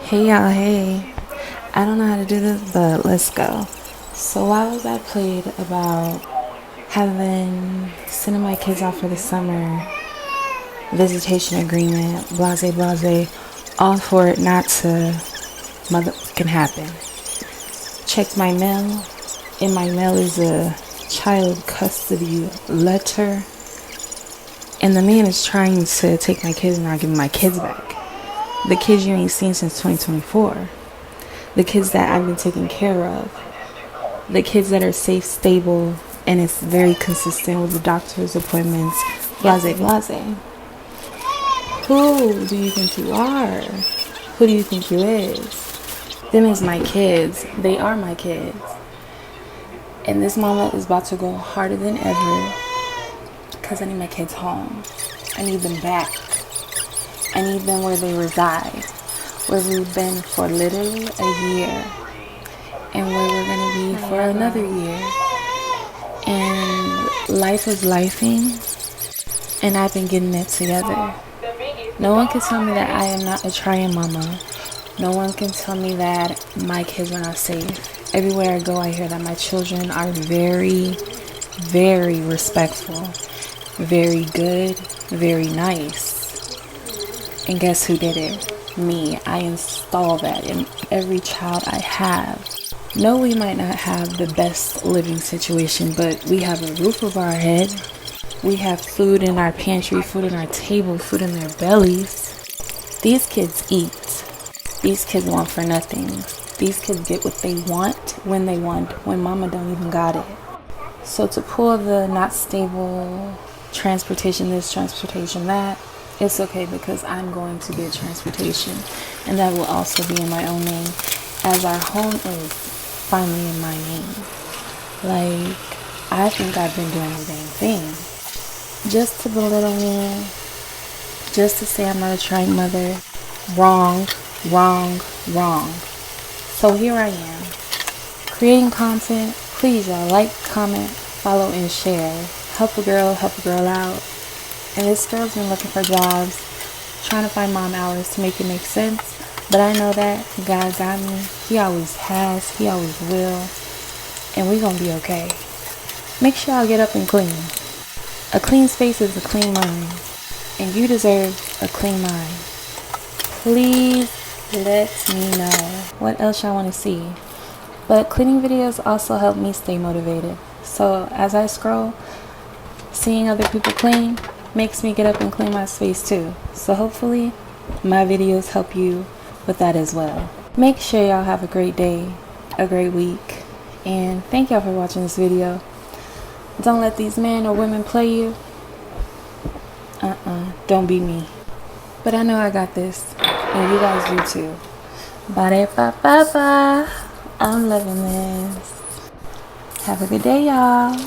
Hey y'all, hey. I don't know how to do this, but let's go. So while was I played about sending my kids off for the summer, visitation agreement, blase blase, all for it not to can happen. Checked my mail. In my mail is a child custody letter. And the man is trying to take my kids and not give me my kids back. The kids you ain't seen since 2024. The kids that I've been taking care of. The kids that are safe, stable, and it's very consistent with the doctor's appointments. Blase, blase. Who do you think you are? Who do you think you is? Them is my kids. They are my kids. And this moment is about to go harder than ever because I need my kids home. I need them back. I need them where they reside, where we've been for literally a year, and where we're going to be for another year. And life is lifing, and I've been getting it together. No one can tell me that I am not a trying mama. No one can tell me that my kids are not safe. Everywhere I go, I hear that my children are very, very respectful, very good, very nice. And guess who did it? Me. I install that in every child I have. No, we might not have the best living situation, but we have a roof over our head. We have food in our pantry, food in our table, food in their bellies. These kids eat. These kids want for nothing. These kids get what they want, when mama don't even got it. So to pull the not stable transportation this, transportation that, it's okay because I'm going to get transportation, and that will also be in my own name, as our home is finally in my name. Like, I think I've been doing the dang thing. Just to belittle me, just to say I'm not a trying mother. Wrong, wrong, wrong. So here I am, creating content. Please y'all, like, comment, follow, and share. Help a girl out. And this girl's been looking for jobs, trying to find mom hours to make it make sense. But I know that God got me. He always has. He always will. And we gonna be okay. Make sure y'all get up and clean. A clean space is a clean mind. And you deserve a clean mind. Please let me know what else y'all want to see. But cleaning videos also help me stay motivated. So as I scroll, seeing other people clean makes me get up and clean my space too. So hopefully my videos help you with that as well. Make sure y'all have a great day, a great week, and thank y'all for watching this video. Don't let these men or women play you. Don't be me. But I know I got this, and you guys do too. Bye. I'm loving this. Have a good day, y'all.